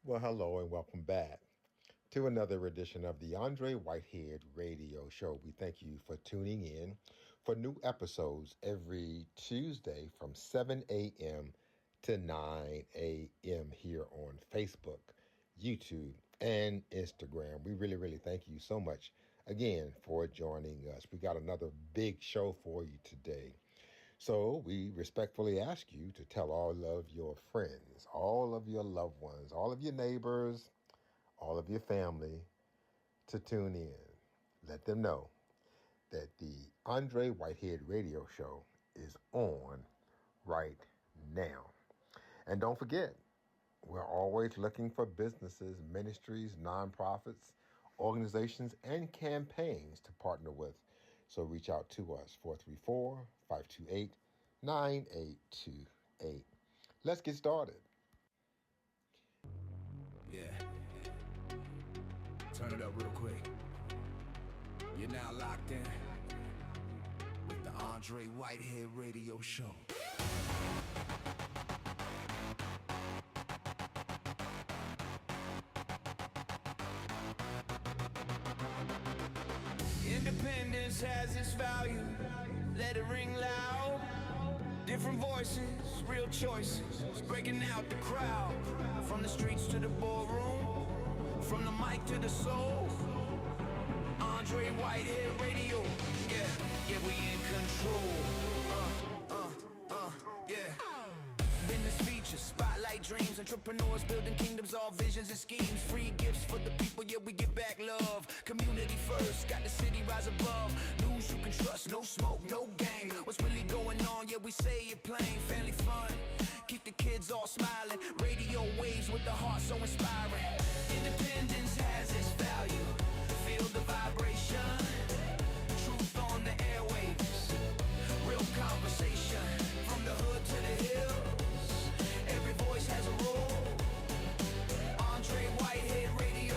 Well, hello and welcome back to another edition of the Andre Whitehead Radio Show. We thank you for tuning in for new episodes every Tuesday from 7 a.m. to 9 a.m. here on Facebook, YouTube, and Instagram. We really thank you so much again for joining us. We got another big show for you today. So we respectfully ask you to tell all of your friends, all of your loved ones, all of your neighbors, all of your family to tune in. Let them know that the Andre Whitehead Radio Show is on right now. And don't forget, we're always looking for businesses, ministries, nonprofits, organizations, and campaigns to partner with. So reach out to us, 434-528-9828. Let's get started. Yeah. Turn it up real quick. You're now locked in with the Andre Whitehead Radio Show. Independence has its value. Let it ring loud. Different voices, real choices, breaking out the crowd. From the streets to the ballroom, from the mic to the soul. Andre Whitehead Radio, yeah, we in control. Yeah. Business features, spotlight dreams, entrepreneurs building kingdoms, all visions and schemes. Free gifts for the people, yeah, we give back love. Community first, got the city rise above. News you can trust, no smoke, no gang. What's really going on, yeah, we say it plain. Family fun, keep the kids all smiling. Radio waves with the heart so inspiring. Independence has its value. Feel the vibration. Truth on the airwaves. Real conversation. From the hood to the hills. Every voice has a role. Andre Whitehead Radio.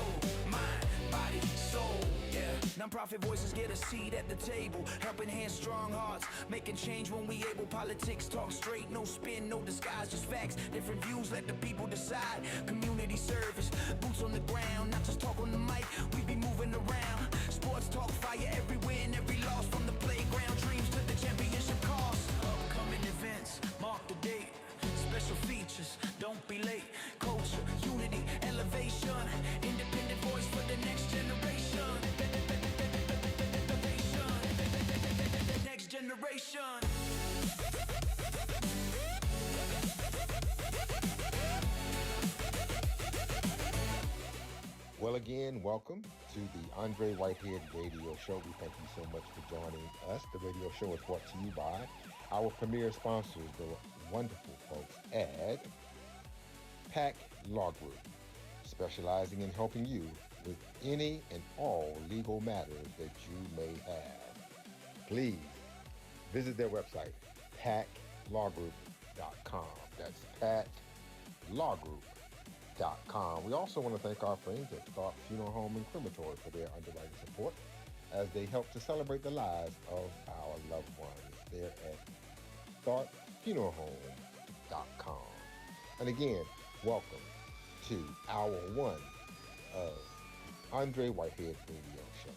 Mind, body, soul. Yeah. Non-profit voices get a seat at the table. Helping hands, strong hearts. Making change when we able. Politics talk straight. No spin, no disguise. Just facts. Different views. Let the people decide. Community service. Boots on the ground. Not just talk on the mic. We be moving around. Sports talk fire every win, every loss. From the playground dreams to the championship cost. Upcoming events. Mark the date. Special features, don't be late. Culture, unity, elevation. Independent voice for the next generation. Next generation. Well, again, welcome to the Andre Whitehead Radio Show. We thank you so much for joining us. The radio show is brought to you by our premier sponsors, the wonderful folks at PAC Law Group, specializing in helping you with any and all legal matters that you may have. Please visit their website, paclawgroup.com. That's paclawgroup.com. We also want to thank our friends at Thought Funeral Home and Crematory for their underwriting support as they help to celebrate the lives of our loved ones. They're at thoughtfuneralhome.com. And again, welcome to hour one of Andre Whitehead Radio Show.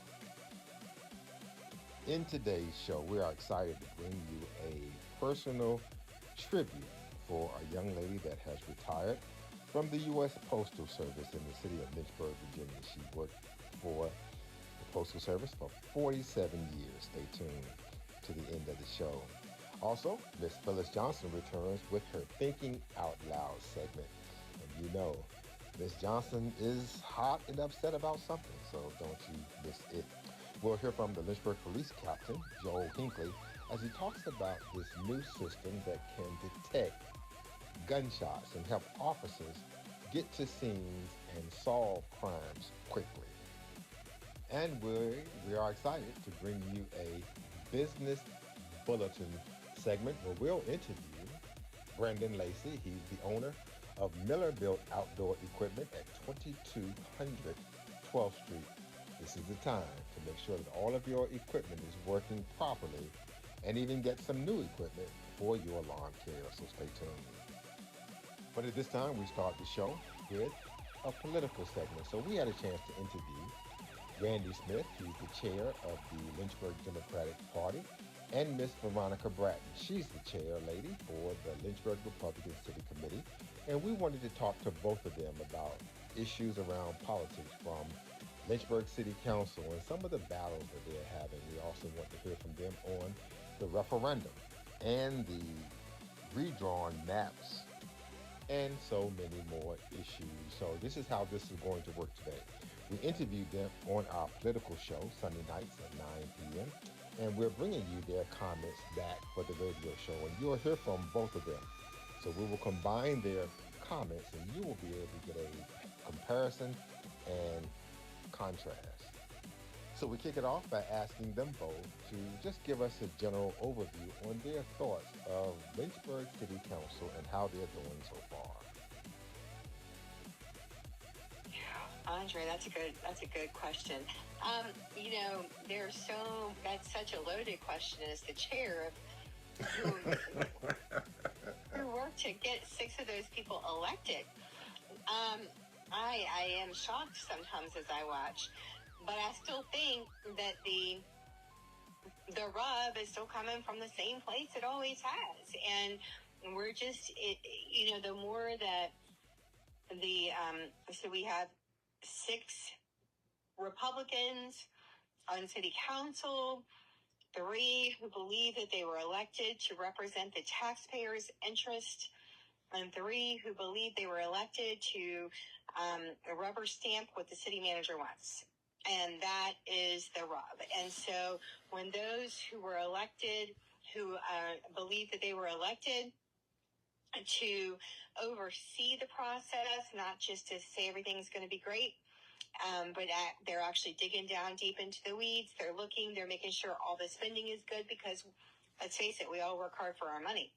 In today's show, we are excited to bring you a personal tribute for a young lady that has retired from the U.S. Postal Service in the city of Lynchburg, Virginia. She worked for the Postal Service for 47 years. Stay tuned to the end of the show. Also, Miss Phyllis Johnson returns with her Thinking Out Loud segment. And you know, Miss Johnson is hot and upset about something, so don't you miss it. We'll hear from the Lynchburg Police Captain, Joel Hinckley, as he talks about this new system that can detect gunshots and help officers get to scenes and solve crimes quickly. And we are excited to bring you a business bulletin segment where we'll interview Brandon Lacey. He's the owner of Miller Built Outdoor Equipment at 2200 12th Street. This is the time to make sure that all of your equipment is working properly and even get some new equipment for your lawn care, so stay tuned. But at this time, we start the show with a political segment. So we had a chance to interview Randy Smith, he's the chair of the Lynchburg Democratic Party, and Miss Veronica Bratton. She's the chair lady for the Lynchburg Republican City Committee. And we wanted to talk to both of them about issues around politics from Lynchburg City Council and some of the battles that they're having. We also want to hear from them on the referendum and the redrawn maps and so many more issues. So this is how this is going to work today. We interviewed them on our political show Sunday nights at 9 p.m. And we're bringing you their comments back for the radio show. And you'll hear from both of them. So we will combine their comments and you will be able to get a comparison and contrast. So we kick it off by asking them both to just give us a general overview on their thoughts of Lynchburg City Council and how they're doing so far. Andre, that's a good question. That's such a loaded question as the chair of who worked to get 6 of those people elected. I am shocked sometimes as I watch, but I still think that the rub is still coming from the same place it always has, and we're just the more that so we have 6 Republicans on city council, 3 who believe that they were elected to represent the taxpayers' interest, and 3 who believe they were elected to rubber stamp what the city manager wants. And that is the rub. And so when those who were elected, who believe that they were elected to oversee the process, not just to say everything's going to be great, but they're actually digging down deep into the weeds. They're looking, they're making sure all the spending is good because, let's face it, we all work hard for our money.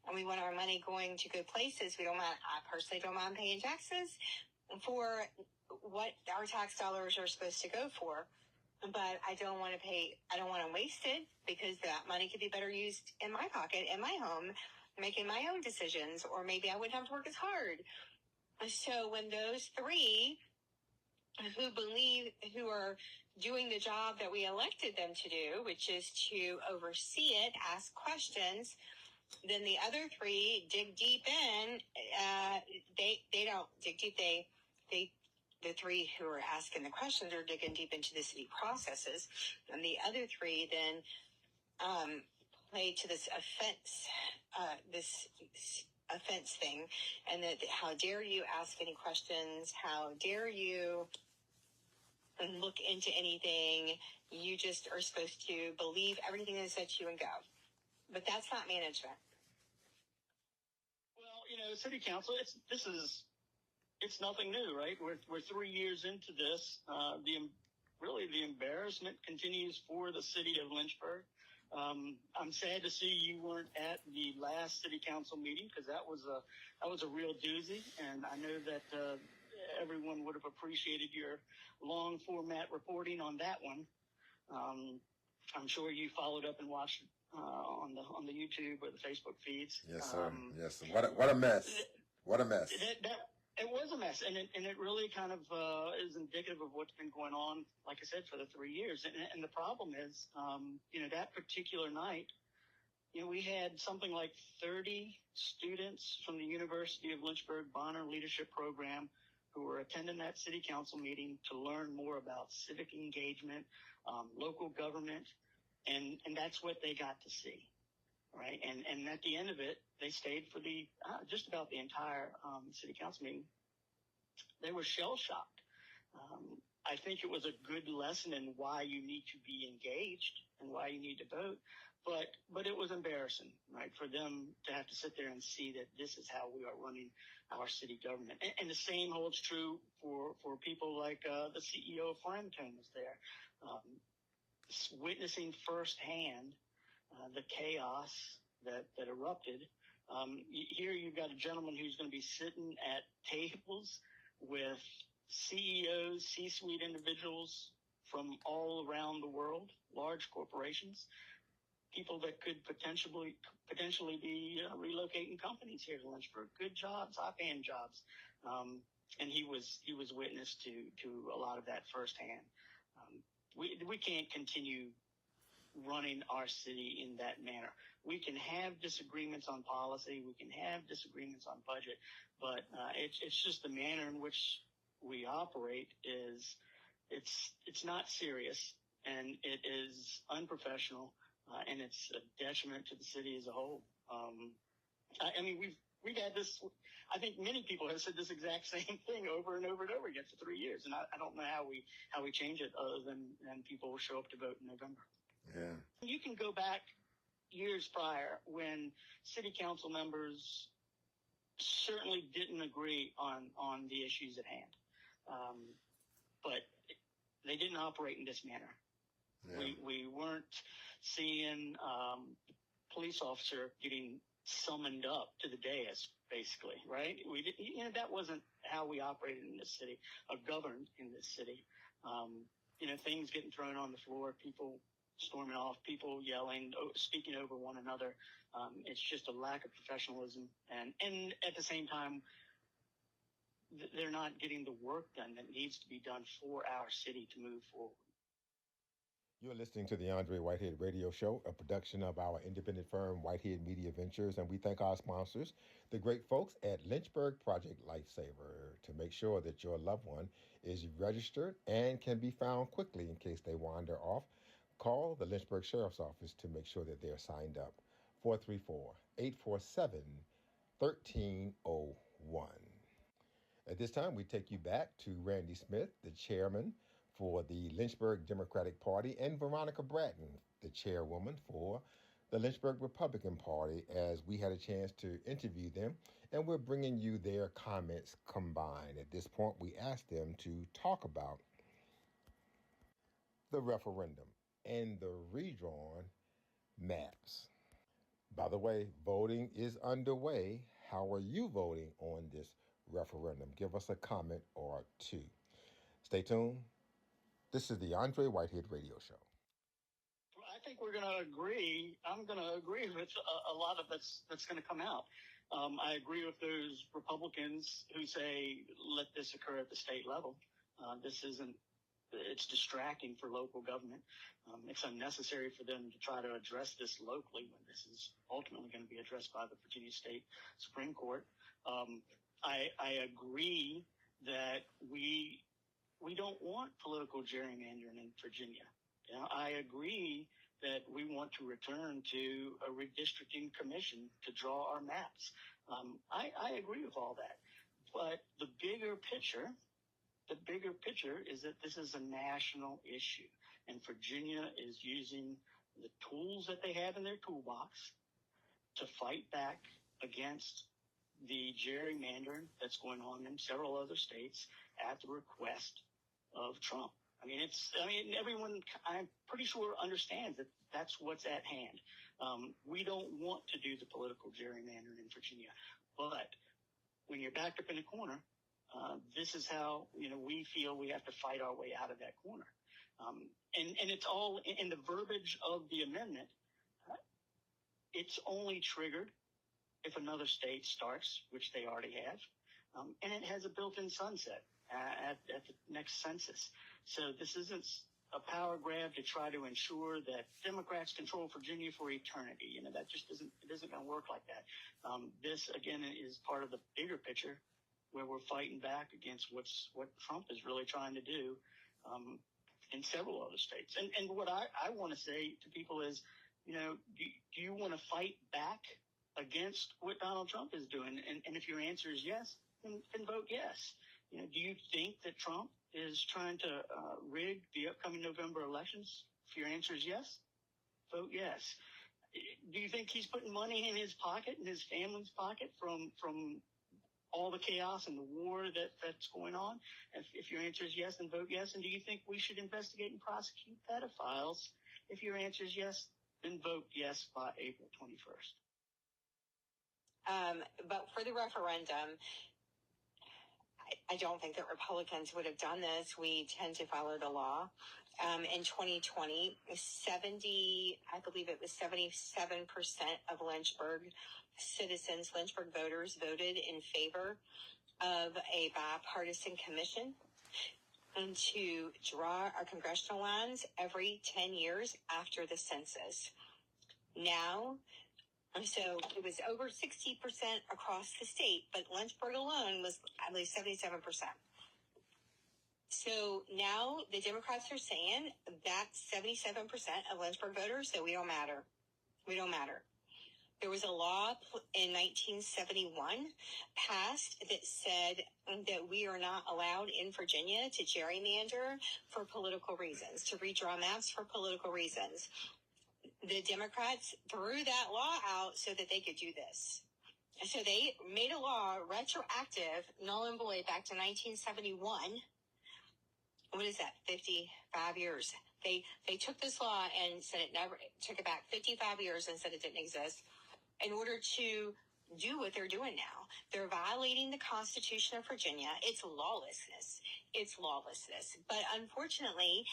And we want our money going to good places. I personally don't mind paying taxes for what our tax dollars are supposed to go for. But I don't want to waste it because that money could be better used in my pocket, in my home, making my own decisions, or maybe I wouldn't have to work as hard. So when those 3 who are doing the job that we elected them to do, which is to oversee it, ask questions, then the other 3 dig deep in. They don't dig deep. The 3 who are asking the questions are digging deep into the city processes, and the other 3 then play to this offense thing, and that how dare you ask any questions? How dare you look into anything? You just are supposed to believe everything that's said to you and go. But that's not management. Well, city council, it's nothing new, right? We're 3 years into this. The embarrassment continues for the city of Lynchburg. I'm sad to see you weren't at the last city council meeting because that was a real doozy, and I know that everyone would have appreciated your long format reporting on that one. I'm sure you followed up and watched on the YouTube or the Facebook feeds. Yes, sir. Yes, sir. What a mess. What a mess. It was a mess, and it really kind of is indicative of what's been going on, like I said, for the 3 years. And the problem is, that particular night, we had something like 30 students from the University of Lynchburg Bonner Leadership Program who were attending that city council meeting to learn more about civic engagement, local government, and that's what they got to see. Right. And at the end of it, they stayed for the just about the entire city council meeting. They were shell shocked. I think it was a good lesson in why you need to be engaged and why you need to vote. But it was embarrassing, right, for them to have to sit there and see that this is how we are running our city government. And the same holds true for people like the CEO of Framatome was there, witnessing firsthand the chaos that erupted. Here you've got a gentleman who's going to be sitting at tables with CEOs, C-suite individuals from all around the world, large corporations, people that could potentially be relocating companies here to Lynchburg. Good jobs, high-paying jobs. And he was witness to a lot of that firsthand. We can't continue running our city in that manner. We can have disagreements on policy, we can have disagreements on budget, but it's just the manner in which we operate is it's not serious, and it is unprofessional, and it's a detriment to the city as a whole. I mean, we've had this. I think many people have said this exact same thing over and over and over again for 3 years, and I don't know how we change it other than people will show up to vote in November. Yeah. You can go back years prior when city council members certainly didn't agree on the issues at hand, but they didn't operate in this manner. Yeah. We weren't seeing police officer getting summoned up to the dais, basically, right? We didn't, that wasn't how we operated in this city, or governed in this city. Things getting thrown on the floor, people storming off, people yelling, speaking over one another. It's just a lack of professionalism, and at the same time, they're not getting the work done that needs to be done for our city to move forward. You're listening to the Andre Whitehead Radio Show, a production of our independent firm, Whitehead Media Ventures, and we thank our sponsors, the great folks at Lynchburg Project Lifesaver, to make sure that your loved one is registered and can be found quickly in case they wander off. Call the Lynchburg Sheriff's Office to make sure that they're signed up. 434-847-1301. At this time, we take you back to Randy Smith, the chairman for the Lynchburg Democratic Party, and Veronica Bratton, the chairwoman for the Lynchburg Republican Party, as we had a chance to interview them, and we're bringing you their comments combined. At this point, we asked them to talk about the referendum and the redrawn maps. By the way, voting is underway. How are you voting on this referendum? Give us a comment or two. Stay tuned. This is the Andre Whitehead Radio Show. I think we're going to agree. I'm going to agree with a lot of that's going to come out. I agree with those Republicans who say, let this occur at the state level. It's distracting for local government. It's unnecessary for them to try to address this locally when this is ultimately going to be addressed by the Virginia State Supreme Court. I agree that we don't want political gerrymandering in Virginia. I agree that we want to return to a redistricting commission to draw our maps. I agree with all that. But the bigger picture is that this is a national issue, and Virginia is using the tools that they have in their toolbox to fight back against the gerrymandering that's going on in several other states at the request of Trump. Everyone, I'm pretty sure, understands that that's what's at hand. We don't want to do the political gerrymandering in Virginia, but when you're backed up in a corner, this is how, we feel we have to fight our way out of that corner. And it's all in the verbiage of the amendment. It's only triggered if another state starts, which they already have, and it has a built-in sunset at the next census. So this isn't a power grab to try to ensure that Democrats control Virginia for eternity. That just isn't going to work like that. This, again, is part of the bigger picture where we're fighting back against what Trump is really trying to do in several other states. And what I want to say to people is, do you want to fight back against what Donald Trump is doing? And if your answer is yes, then vote yes. Do you think that Trump is trying to rig the upcoming November elections? If your answer is yes, vote yes. Do you think he's putting money in his pocket, in his family's pocket, from all the chaos and the war that's going on? If your answer is yes, then vote yes. And do you think we should investigate and prosecute pedophiles? If your answer is yes, then vote yes by April 21st. But for the referendum, I don't think that Republicans would have done this. We tend to follow the law. In 2020, I believe it was 77% of Lynchburg citizens, Lynchburg voters, voted in favor of a bipartisan commission and to draw our congressional lines every 10 years after the census. Now, so it was over 60% across the state, but Lynchburg alone was, I believe, 77%. So now the Democrats are saying that's 77% of Lynchburg voters, so we don't matter. We don't matter. There was a law in 1971 passed that said that we are not allowed in Virginia to gerrymander for political reasons, to redraw maps for political reasons. The Democrats threw that law out so that they could do this. So they made a law retroactive, null and void, back to 1971. What is that? 55 years. They took this law and said took it back 55 years and said it didn't exist in order to do what they're doing now. They're violating the Constitution of Virginia. It's lawlessness. It's lawlessness. But unfortunately,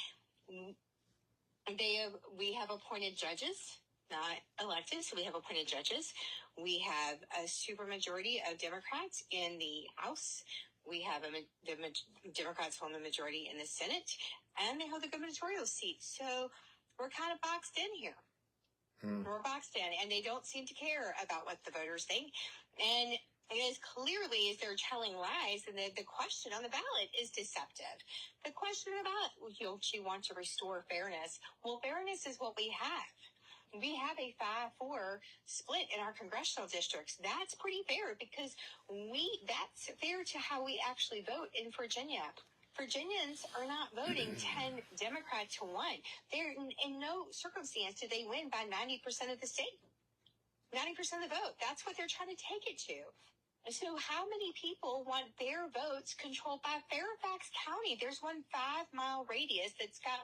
we have appointed judges, not elected, so we have appointed judges. We have a supermajority of Democrats in the House. We have the Democrats hold the majority in the Senate, and they hold the gubernatorial seat. So we're kind of boxed in here. We're boxed in, and they don't seem to care about what the voters think. And as clearly as they're telling lies, and the question on the ballot is deceptive. The question about, do you want to restore fairness? Well, fairness is what we have. We have a 5-4 split in our congressional districts. That's pretty fair because that's fair to how we actually vote in Virginia. Virginians are not voting 10 Democrats to 1. They're in no circumstance do they win by 90% of the state. 90% of the vote. That's what they're trying to take it to. So how many people want their votes controlled by Fairfax County? There's one 5-mile radius that's got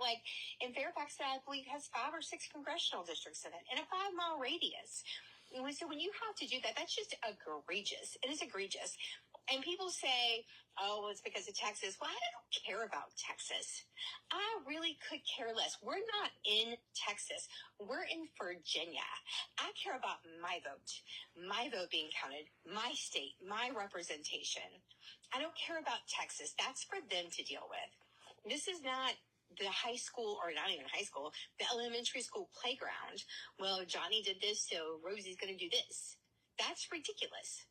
in Fairfax that I believe has 5 or 6 congressional districts in it, in a 5-mile radius. So when you have to do that, that's just egregious. It is egregious. And people say, oh, it's because of Texas. Well, I don't care about Texas. I really could care less. We're not in Texas. We're in Virginia. I care about my vote being counted, my state, my representation. I don't care about Texas. That's for them to deal with. This is not the high school, or not even high school, the elementary school playground. Well, Johnny did this, so Rosie's going to do this. That's ridiculous.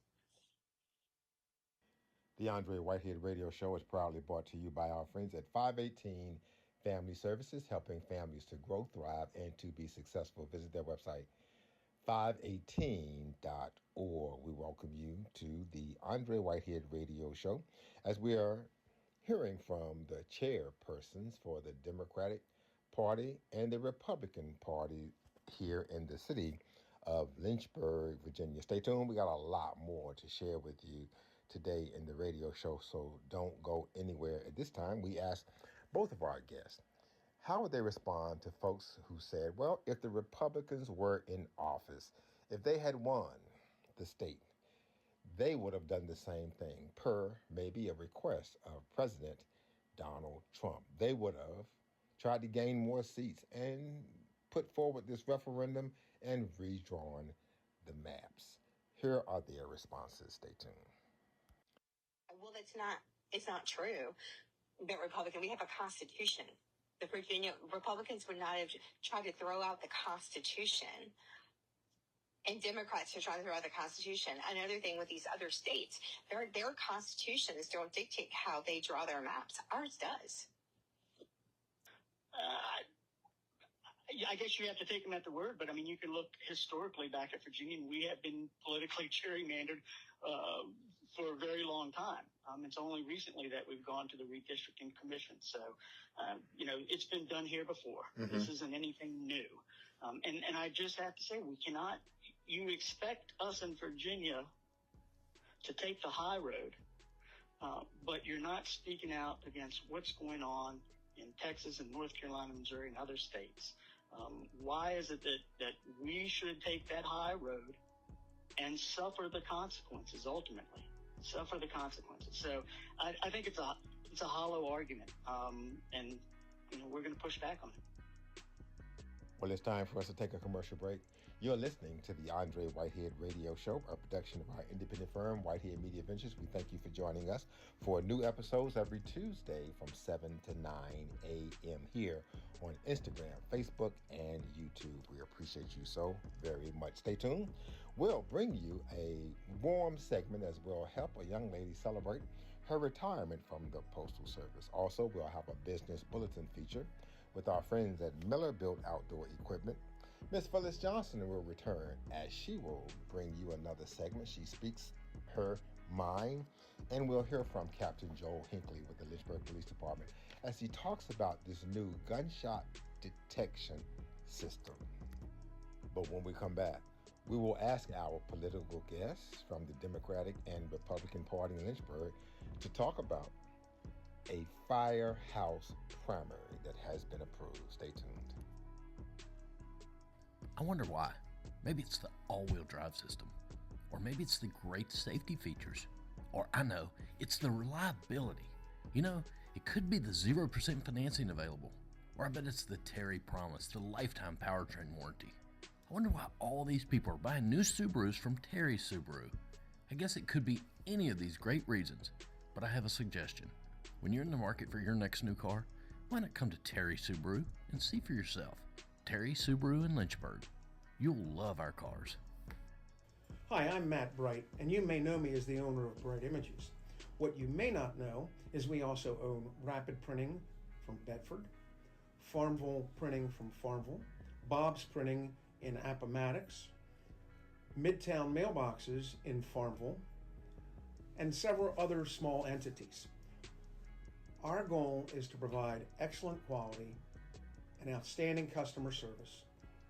The Andre Whitehead Radio Show is proudly brought to you by our friends at 518 Family Services, helping families to grow, thrive, and to be successful. Visit their website, 518.org. We welcome you to the Andre Whitehead Radio Show as we are hearing from the chairpersons for the Democratic Party and the Republican Party here in the city of Lynchburg, Virginia. Stay tuned. We got a lot more to share with you today in the radio show, so don't go anywhere. At this time, we asked both of our guests, how would they respond to folks who said, well, if the Republicans were in office, if they had won the state, they would have done the same thing per maybe a request of President Donald Trump. They would have tried to gain more seats and put forward this referendum and redrawn the maps. Here are their responses. Stay tuned. Well, it's not true. The we have a constitution. The Virginia Republicans would not have tried to throw out the Constitution. And Democrats are trying to throw out the Constitution. Another thing with these other states, their constitutions don't dictate how they draw their maps. Ours does. I guess you have to take them at the word, but I mean, you can look historically back at Virginia, and we have been politically gerrymandered for a very long time. It's only recently that we've gone to the redistricting commission. So, it's been done here before. Mm-hmm. This isn't anything new. And I just have to say, we cannot, you expect us in Virginia to take the high road, but you're not speaking out against what's going on in Texas and North Carolina, Missouri, and other states. Why is it that we should take that high road and suffer the consequences ultimately? Suffer the consequences. So I think it's a hollow argument, and we're going to push back on it. Well, it's time for us to take a commercial break. You're listening to the Andre Whitehead Radio Show, a production of our independent firm, Whitehead Media Ventures. We thank you for joining us for new episodes every Tuesday from 7 to 9 a.m. here on Instagram, Facebook, and YouTube. We appreciate you so very much. Stay tuned. We'll bring you a warm segment as we'll help a young lady celebrate her retirement from the Postal Service. Also, we'll have a business bulletin feature with our friends at Miller Built Outdoor Equipment. Miss Phyllis Johnson will return as she will bring you another segment. She speaks her mind, and we'll hear from Captain Joel Hinckley with the Lynchburg Police Department as he talks about this new gunshot detection system. But when we come back, we will ask our political guests from the Democratic and Republican Party in Lynchburg to talk about a firehouse primary that has been approved. Stay tuned. I wonder why. Maybe it's the all-wheel drive system. Or maybe it's the great safety features. Or I know, it's the reliability. You know, it could be the 0% financing available. Or I bet it's the Terry Promise, the lifetime powertrain warranty. I wonder why all these people are buying new Subarus from Terry Subaru. I guess it could be any of these great reasons, but I have a suggestion. When you're in the market for your next new car, why not come to Terry Subaru and see for yourself? Terry Subaru in Lynchburg. You'll love our cars. Hi, I'm Matt Bright, and you may know me as the owner of Bright Images. What you may not know is we also own Rapid Printing from Bedford, Farmville Printing from Farmville, Bob's Printing in Appomattox, Midtown Mailboxes in Farmville, and several other small entities. Our goal is to provide excellent quality and outstanding customer service.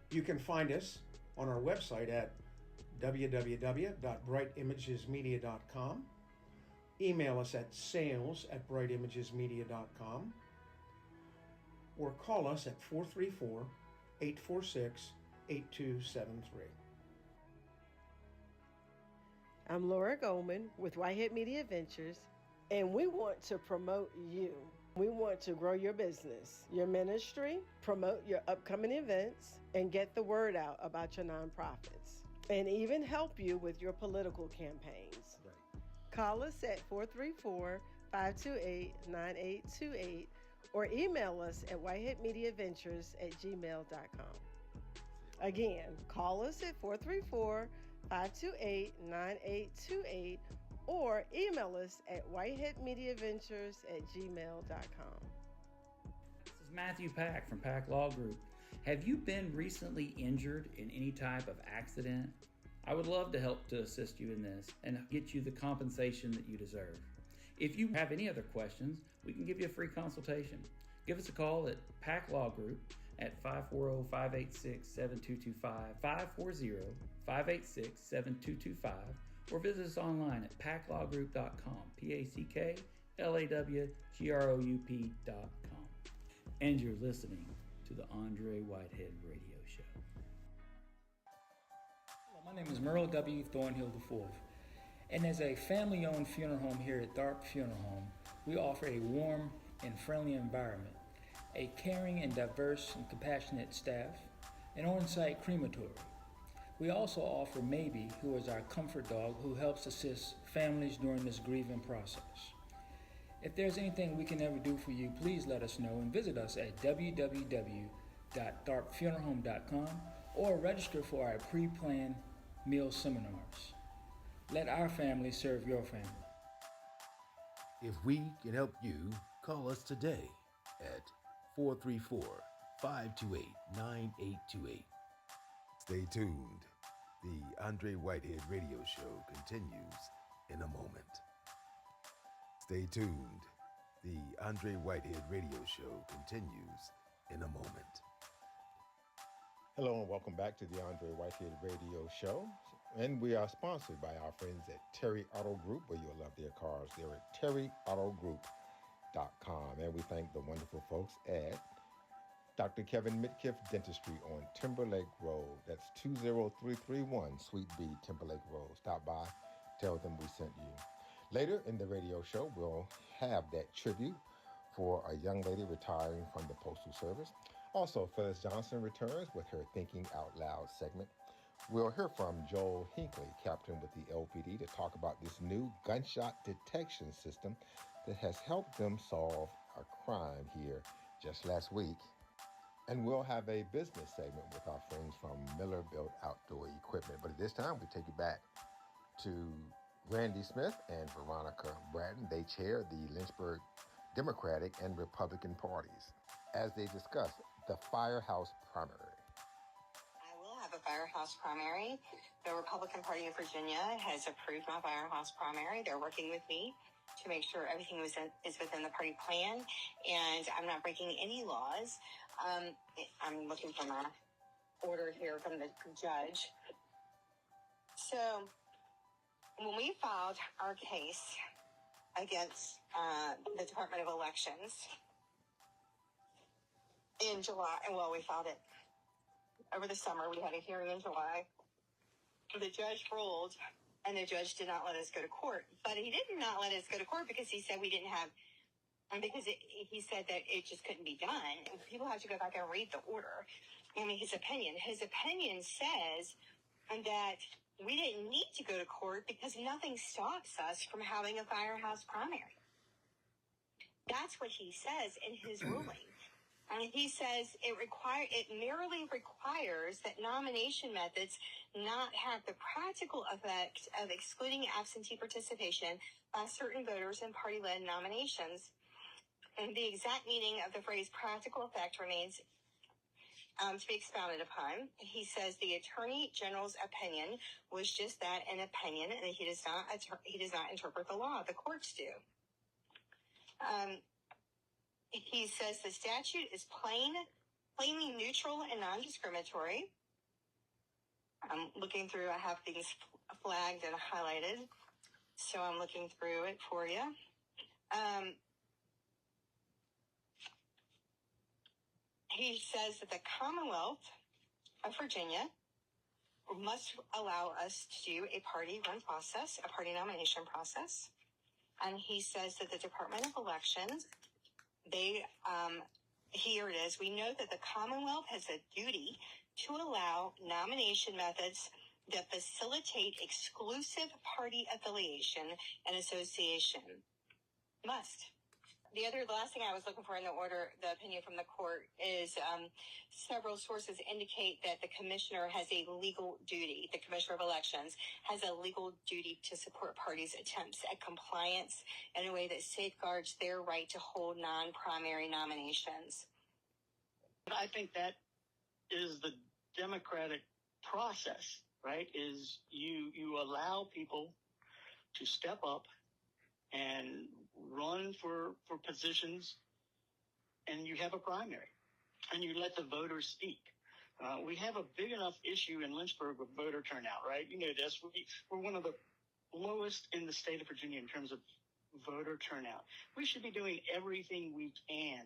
You can find us on our website at www.brightimagesmedia.com. Email us at sales@brightimagesmedia.com or call us at 434-846-8273. I'm Laura Goldman with Whitehead Media Ventures, and we want to promote you. We want to grow your business, your ministry, promote your upcoming events, and get the word out about your nonprofits, and even help you with your political campaigns. Right. Call us at 434-528-9828 or email us at whiteheadmediaventures@gmail.com. Again, call us at 434-528-9828 or email us at whiteheadmediaventures@gmail.com. This is Matthew Pack from Pack Law Group. Have you been recently injured in any type of accident? I would love to help to assist you in this and get you the compensation that you deserve. If you have any other questions, we can give you a free consultation. Give us a call at Pack Law Group at 540-586-7225, 540-586-7225, or visit us online at packlawgroup.com, packlawgroup.com. And you're listening to the Andre Whitehead Radio Show. Hello, my name is Merle W. Thornhill IV, and as a family-owned funeral home here at Tharp Funeral Home, we offer a warm and friendly environment, a caring and diverse and compassionate staff, an on-site crematory. We also offer Maybe, who is our comfort dog who helps assist families during this grieving process. If there's anything we can ever do for you, please let us know and visit us at www.tharpfuneralhome.com or register for our pre-planned meal seminars. Let our family serve your family. If we can help you, call us today at 434-528-9828. Stay tuned. The Andre Whitehead Radio Show continues in a moment. Stay tuned. The Andre Whitehead Radio Show continues in a moment. Hello and welcome back to the Andre Whitehead Radio Show. And we are sponsored by our friends at Terry Auto Group, where you'll love their cars. They're at terryautogroup.com. And we thank the wonderful folks at Dr. Kevin Mitkiff Dentistry on Timberlake Road. That's 20331 Suite B, Timberlake Road. Stop by, tell them we sent you. Later in the radio show, we'll have that tribute for a young lady retiring from the Postal Service. Also, Phyllis Johnson returns with her Thinking Out Loud segment. We'll hear from Joel Hinckley, captain with the LPD, to talk about this new gunshot detection system that has helped them solve a crime here just last week. And we'll have a business segment with our friends from Miller Built Outdoor Equipment. But at this time, we take you back to Randy Smith and Veronica Bratton. They chair the Lynchburg Democratic and Republican parties as they discuss the Firehouse primary. I will have a Firehouse primary. The Republican Party of Virginia has approved my Firehouse primary. They're working with me to make sure everything is within the party plan, and I'm not breaking any laws. I'm looking for my order here from the judge. So when we filed our case against the Department of Elections in July, well, we filed it over the summer. We had a hearing in July. The judge ruled, and the judge did not let us go to court. But he did not let us go to court because he said we didn't have, because he said that it just couldn't be done. And people have to go back and read the order. I mean, his opinion. His opinion says that we didn't need to go to court because nothing stops us from having a Firehouse primary. That's what he says in his ruling. And he says it merely requires that nomination methods not have the practical effect of excluding absentee participation by certain voters in party-led nominations. And the exact meaning of the phrase practical effect remains to be expounded upon. He says the Attorney General's opinion was just that, an opinion, and he does not interpret the law. The courts do. He says the statute is plainly neutral and non-discriminatory. I'm looking through. I have things flagged and highlighted, so I'm looking through it for you. He says that the Commonwealth of Virginia must allow us to do a party run process, a party nomination process. And he says that the Department of Elections, here it is, we know that the Commonwealth has a duty to allow nomination methods that facilitate exclusive party affiliation and association. Must. The last thing I was looking for in the order, the opinion from the court, is several sources indicate that the commissioner has a legal duty. The commissioner of elections has a legal duty to support parties' attempts at compliance in a way that safeguards their right to hold non-primary nominations. I think that is the democratic process, right? Is you allow people to step up and run for positions, and you have a primary, and you let the voters speak. We have a big enough issue in Lynchburg with voter turnout, right? You know this. We're one of the lowest in the state of Virginia in terms of voter turnout. We should be doing everything we can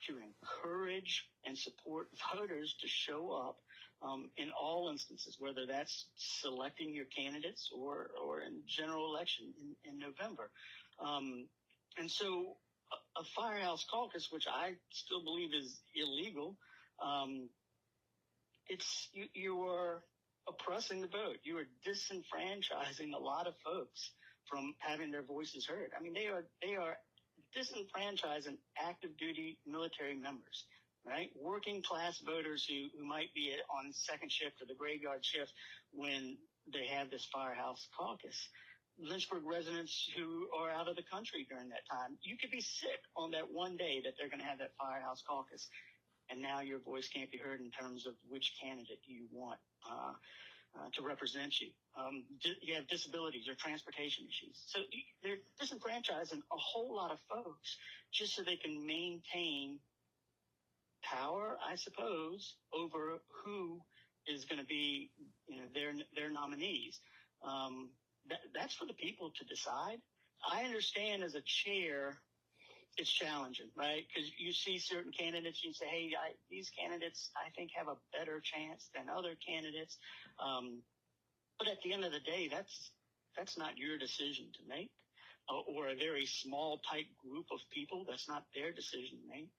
to encourage and support voters to show up in all instances, whether that's selecting your candidates or in general election in November. And so a Firehouse caucus, which I still believe is illegal, you are oppressing the vote. You are disenfranchising a lot of folks from having their voices heard. I mean, they are disenfranchising active duty military members, right? Working class voters who might be on second shift or the graveyard shift when they have this Firehouse caucus. Lynchburg residents who are out of the country during that time. You could be sick on that one day that they're going to have that Firehouse caucus, and now your voice can't be heard in terms of which candidate you want to represent you. You have disabilities or transportation issues. So they're disenfranchising a whole lot of folks just so they can maintain power, I suppose, over who is going to be, their nominees. That's for the people to decide. I understand as a chair, it's challenging, right? Because you see certain candidates, you say, hey, these candidates, I think, have a better chance than other candidates. But at the end of the day, that's not your decision to make, or a very small, tight group of people. That's not their decision to make.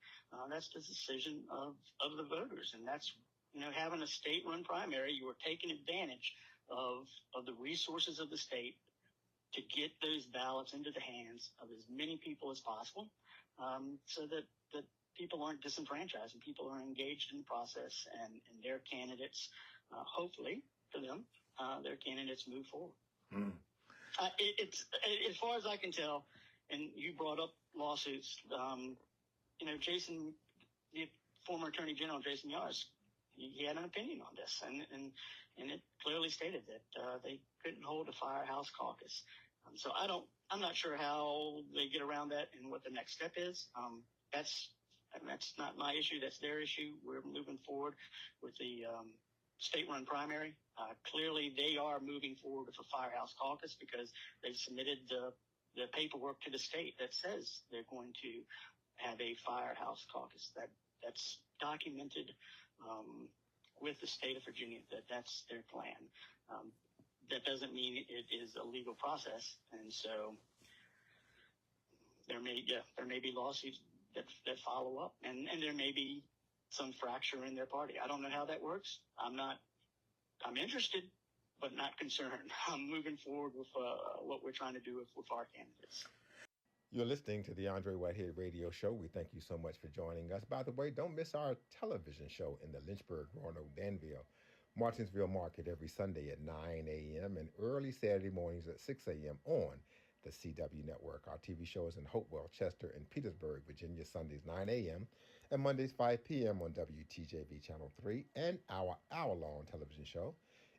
That's the decision of the voters, and that's having a state-run primary, you are taking advantage of the resources of the state to get those ballots into the hands of as many people as possible, so that people aren't disenfranchised and people are engaged in the process, and their candidates, hopefully for them, their candidates move forward. It's as far as I can tell, and you brought up lawsuits. Jason, the former Attorney General Jason Yares, he had an opinion on this, and it clearly stated that they couldn't hold a firehouse caucus. So I'm not sure how they get around that and what the next step is. That's not my issue. That's their issue. We're moving forward with the state-run primary. Clearly, they are moving forward with a firehouse caucus because they submitted the paperwork to the state that says they're going to have a firehouse caucus. That's documented with the state of Virginia that's their plan. That doesn't mean it is a legal process, and so there may be lawsuits that follow up, and there may be some fracture in their party. I don't know how that works. I'm interested, but not concerned. I'm moving forward with what we're trying to do with our candidates. You're listening to the Andre Whitehead Radio Show. We thank you so much for joining us. By the way, don't miss our television show in the Lynchburg, Roanoke, Danville, Martinsville market every Sunday at 9 a.m. and early Saturday mornings at 6 a.m. on the CW Network. Our TV show is in Hopewell, Chester, and Petersburg, Virginia, Sundays 9 a.m. and Mondays 5 p.m. on WTJV Channel 3. And our hour-long television show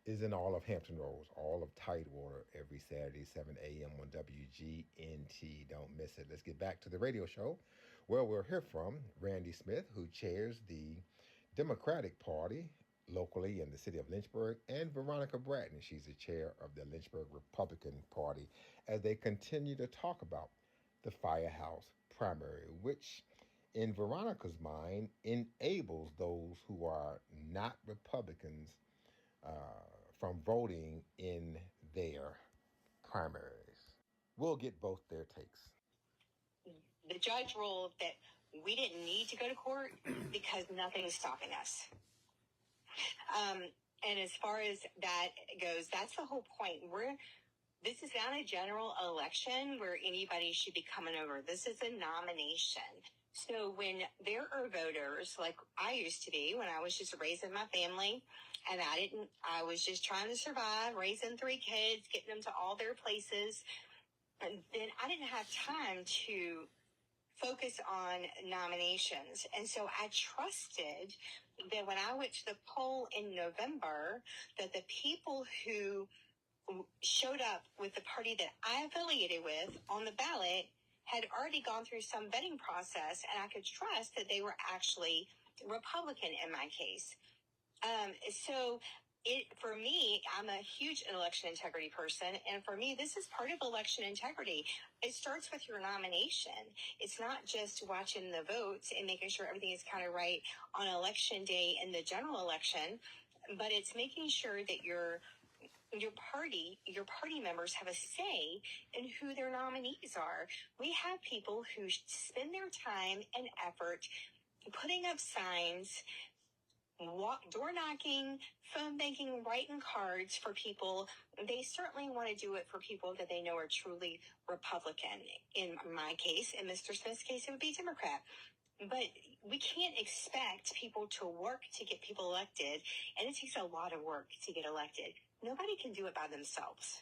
is in all of Hampton Roads, all of Tidewater, every Saturday 7 a.m. on WGNT. Don't miss it. Let's get back to the radio show, where we'll hear from Randy Smith, who chairs the Democratic Party locally in the city of Lynchburg, and Veronica Bratton. She's the chair of the Lynchburg Republican Party, as they continue to talk about the firehouse primary, which in Veronica's mind enables those who are not Republicans from voting in their primaries. We'll get both their takes. The judge ruled that we didn't need to go to court because nothing is stopping us. And as far as that goes, that's the whole point. This is not a general election where anybody should be coming over. This is a nomination. So when there are voters, like I used to be when I was just raising my family, and I was just trying to survive, raising 3 kids, getting them to all their places, and then I didn't have time to focus on nominations. And so I trusted that when I went to the poll in November, that the people who showed up with the party that I affiliated with on the ballot had already gone through some vetting process, and I could trust that they were actually Republican in my case. For me, I'm a huge election integrity person, and for me, this is part of election integrity. It starts with your nomination. It's not just watching the votes and making sure everything is kind of right on election day in the general election, but it's making sure that your party members have a say in who their nominees are. We have people who spend their time and effort putting up signs, door knocking, phone banking, writing cards for people. They certainly want to do it for people that they know are truly Republican. In my case, in Mr. Smith's case, it would be Democrat. But we can't expect people to work to get people elected, and it takes a lot of work to get elected. Nobody can do it by themselves.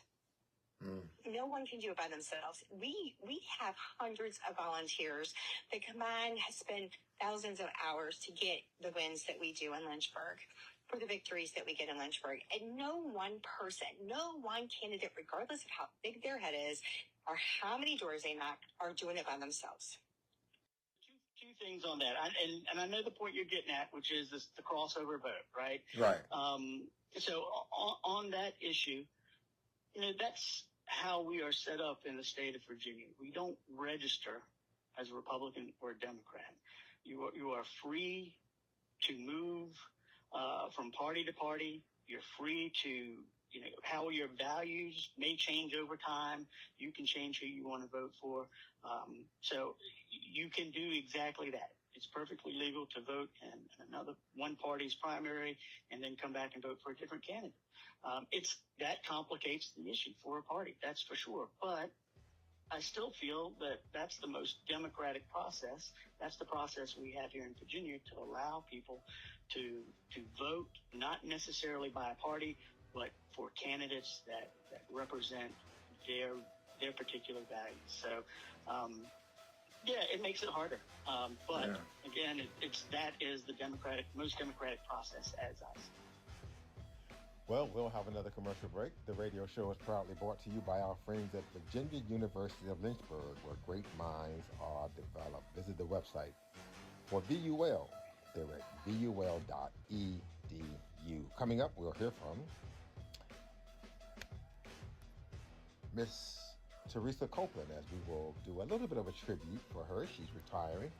No one can do it by themselves. We have hundreds of volunteers that combined spend thousands of hours to get the wins that we do in Lynchburg, for the victories that we get in Lynchburg. And no one person, no one candidate, regardless of how big their head is or how many doors they knock, are doing it by themselves. Two things on that. And I know the point you're getting at, which is the crossover vote, right? Right. So on that issue, that's how we are set up in the state of Virginia. We don't register as a Republican or a Democrat. You are free to move from party to party. You're free to, how your values may change over time. You can change who you want to vote for. So you can do exactly that. it's perfectly legal to vote in another one party's primary and then come back and vote for a different candidate. That complicates the issue for a party, that's for sure. But I still feel that that's the most democratic process. That's the process we have here in Virginia to allow people to vote, not necessarily by a party, but for candidates that represent their particular values. So, it makes it harder. But again, that is the most democratic process as I see. Well, we'll have another commercial break. The radio show is proudly brought to you by our friends at Virginia University of Lynchburg, where great minds are developed. Visit the website for VUL. They're at VUL.edu. Coming up, we'll hear from Miss Teresa Copeland, as we will do a little bit of a tribute for her. She's retiring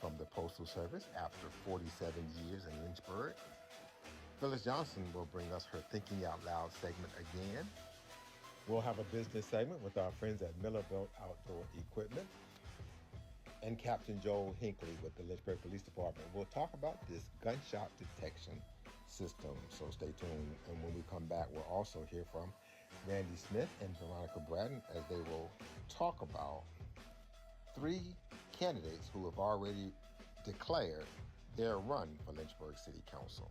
from the Postal Service after 47 years in Lynchburg. Phyllis Johnson will bring us her Thinking Out Loud segment again. We'll have a business segment with our friends at Millerville Outdoor Equipment and Captain Joel Hinckley with the Lynchburg Police Department. We'll talk about this gunshot detection system, so stay tuned. And when we come back, we'll also hear from Randy Smith and Veronica Bratton as they will talk about 3 candidates who have already declared their run for Lynchburg City Council.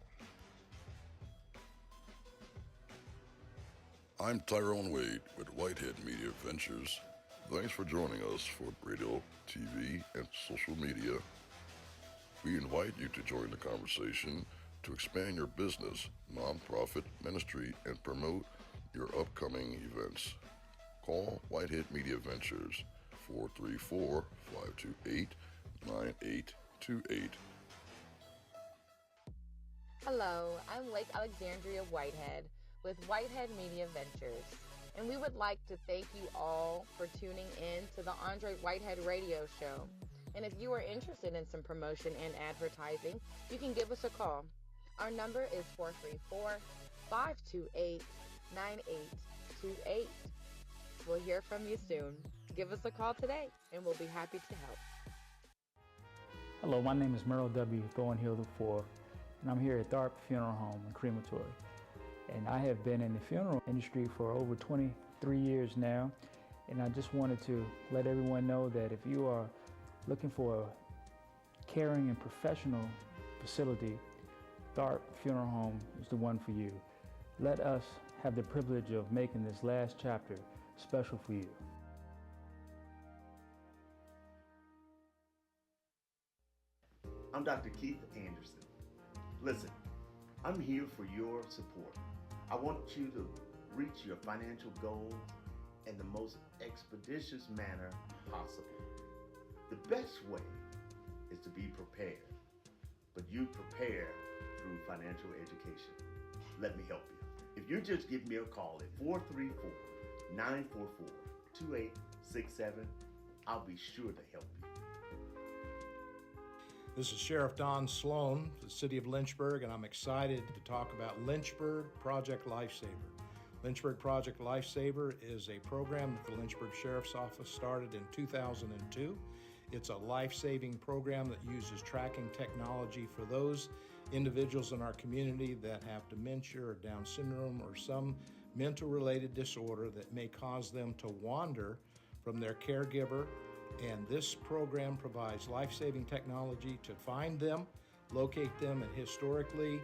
I'm Tyrone Wade with Whitehead Media Ventures. Thanks for joining us for radio, TV, and social media. We invite you to join the conversation to expand your business, nonprofit, ministry, and promote your upcoming events. Call Whitehead Media Ventures 434-528-9828. Hello, I'm Lake Alexandria Whitehead with Whitehead Media Ventures, and we would like to thank you all for tuning in to the Andre Whitehead Radio Show. And if you are interested in some promotion and advertising, you can give us a call. Our number is 434-528-9828. We'll hear from you soon. Give us a call today, and we'll be happy to help. Hello, my name is Merle W. Thornhill IV, and I'm here at Tharp Funeral Home and Crematory. And I have been in the funeral industry for over 23 years now. And I just wanted to let everyone know that if you are looking for a caring and professional facility, Tharp Funeral Home is the one for you. Let us have the privilege of making this last chapter special for you. I'm Dr. Keith Anderson. Listen, I'm here for your support. I want you to reach your financial goals in the most expeditious manner possible. The best way is to be prepared, but you prepare through financial education. Let me help you. If you just give me a call at 434-944-2867, I'll be sure to help you. This is Sheriff Don Sloan, the City of Lynchburg, and I'm excited to talk about Lynchburg Project Lifesaver. Lynchburg Project Lifesaver is a program that the Lynchburg Sheriff's Office started in 2002. It's a life-saving program that uses tracking technology for those individuals in our community that have dementia or Down syndrome or some mental-related disorder that may cause them to wander from their caregiver. And this program provides life-saving technology to find them, locate them, and historically,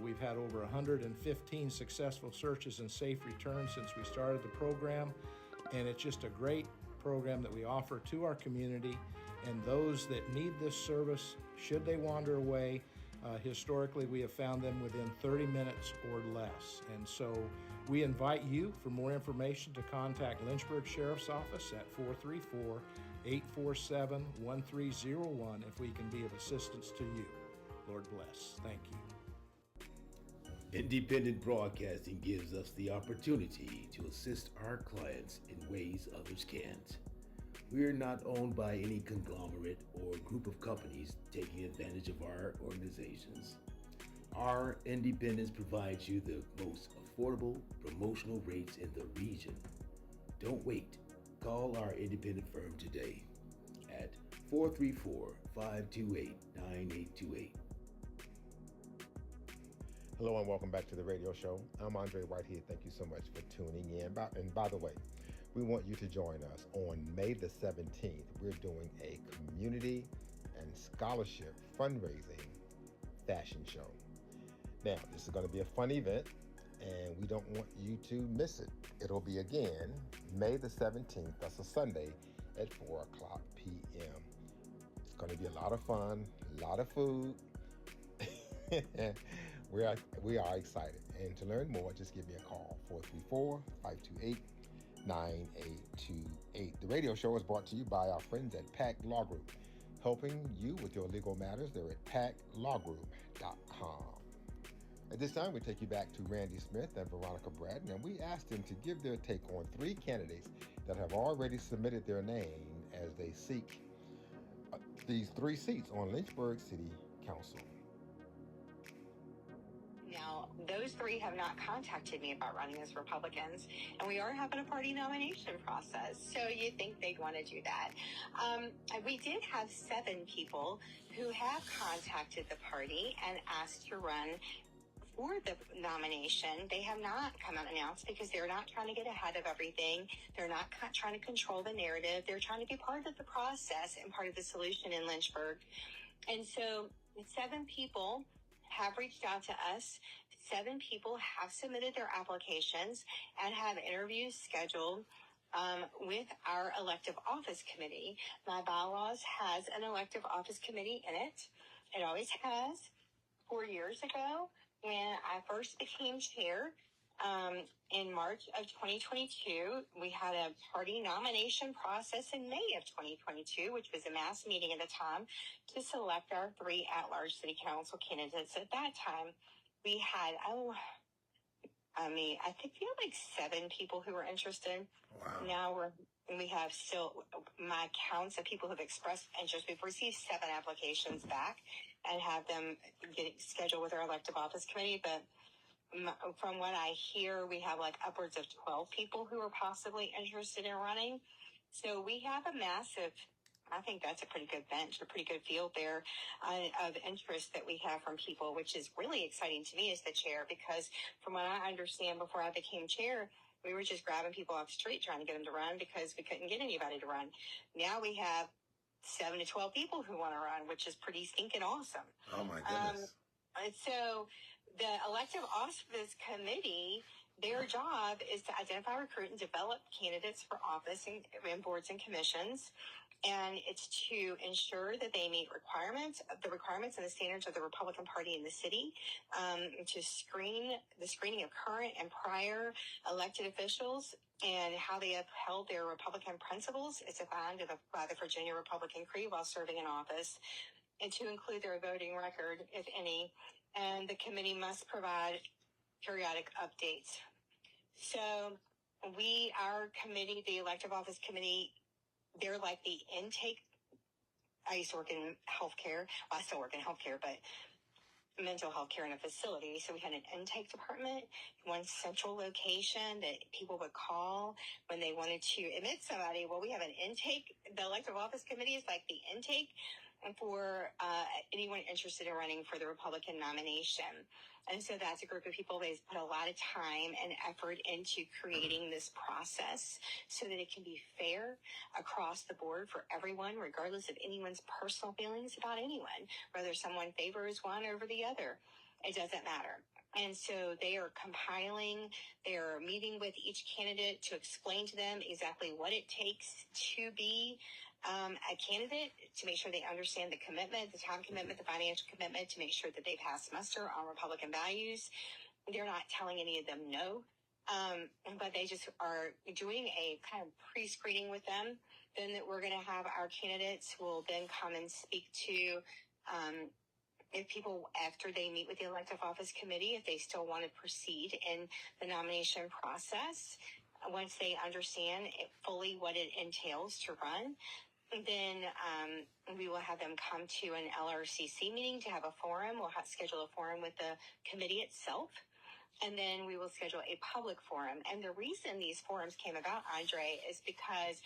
we've had over 115 successful searches and safe returns since we started the program. And it's just a great program that we offer to our community. And those that need this service, should they wander away, historically we have found them within 30 minutes or less. And so we invite you, for more information, to contact Lynchburg Sheriff's Office at 434-847-1301 if we can be of assistance to you. Lord bless. Thank you. Independent broadcasting gives us the opportunity to assist our clients in ways others can't. We are not owned by any conglomerate or group of companies taking advantage of our organizations. Our independence provides you the most affordable promotional rates in the region. Don't wait. Call our independent firm today at 434-528-9828. Hello and welcome back to the radio show. I'm Andre Whitehead. Thank you so much for tuning in. And by the way, we want you to join us on May the 17th. We're doing a community and scholarship fundraising fashion show. Now, this is going to be a fun event, and we don't want you to miss it. It'll be again May the 17th. That's a Sunday at 4 o'clock p.m. It's going to be a lot of fun, a lot of food. We are excited. And to learn more, just give me a call, 434-528-9828. The radio show is brought to you by our friends at PAC Law Group, helping you with your legal matters. They're at paclawgroup.com. At this time, we take you back to Randy Smith and Veronica Bratton, and we asked them to give their take on 3 candidates that have already submitted their name as they seek these 3 seats on Lynchburg City Council. Now, those 3 have not contacted me about running as Republicans, and we are having a party nomination process, so you'd think they'd want to do that. We did have 7 people who have contacted the party and asked to run for the nomination. They have not come out and announced because they're not trying to get ahead of everything. They're not trying to control the narrative. They're trying to be part of the process and part of the solution in Lynchburg. And so 7 people have reached out to us. 7 people have submitted their applications and have interviews scheduled with our elective office committee. My bylaws has an elective office committee in it. It always has. 4 years ago, when I first became chair, in March of 2022, we had a party nomination process in May of 2022, which was a mass meeting at the time, to select our 3 at-large city council candidates. At that time, we had, I feel like 7 people who were interested. Wow. Now we have still, my counts of people who have expressed interest. We've received 7 applications back and have them get scheduled with our elective office committee. But from what I hear, we have like upwards of 12 people who are possibly interested in running. So we have a massive, I think that's a pretty good bench, a pretty good field there of interest that we have from people, which is really exciting to me as the chair, because from what I understand, before I became chair, we were just grabbing people off the street trying to get them to run because we couldn't get anybody to run. Now we have 7 to 12 people who want to run, which is pretty stinking awesome. Oh my goodness. And so the elective office committee, their job is to identify, recruit, and develop candidates for office and boards and commissions. And it's to ensure that they meet the requirements and the standards of the Republican Party in the city, to screening of current and prior elected officials and how they upheld their Republican principles as defined by the Virginia Republican Creed while serving in office, and to include their voting record, if any. And the committee must provide periodic updates. So our committee, the elective office committee, they're like the intake. I used to work in healthcare. Well, I still work in healthcare, but mental health care in a facility. So we had an intake department, one central location that people would call when they wanted to admit somebody. Well, we have an intake. The elective office committee is like the intake for anyone interested in running for the Republican nomination. And so that's a group of people that put a lot of time and effort into creating this process so that it can be fair across the board for everyone, regardless of anyone's personal feelings about anyone, whether someone favors one over the other. It doesn't matter. And so they are compiling, they're meeting with each candidate to explain to them exactly what it takes to be a candidate, to make sure they understand the commitment, the time commitment, the financial commitment, to make sure that they pass muster on Republican values. They're not telling any of them no, but they just are doing a kind of pre-screening with them. Then that we're going to have our candidates will then come and speak to if people, after they meet with the elective office committee, if they still want to proceed in the nomination process, once they understand fully what it entails to run, then we will have them come to an LRCC meeting to have a forum. We'll schedule a forum with the committee itself, and then we will schedule a public forum. And the reason these forums came about, Andre, is because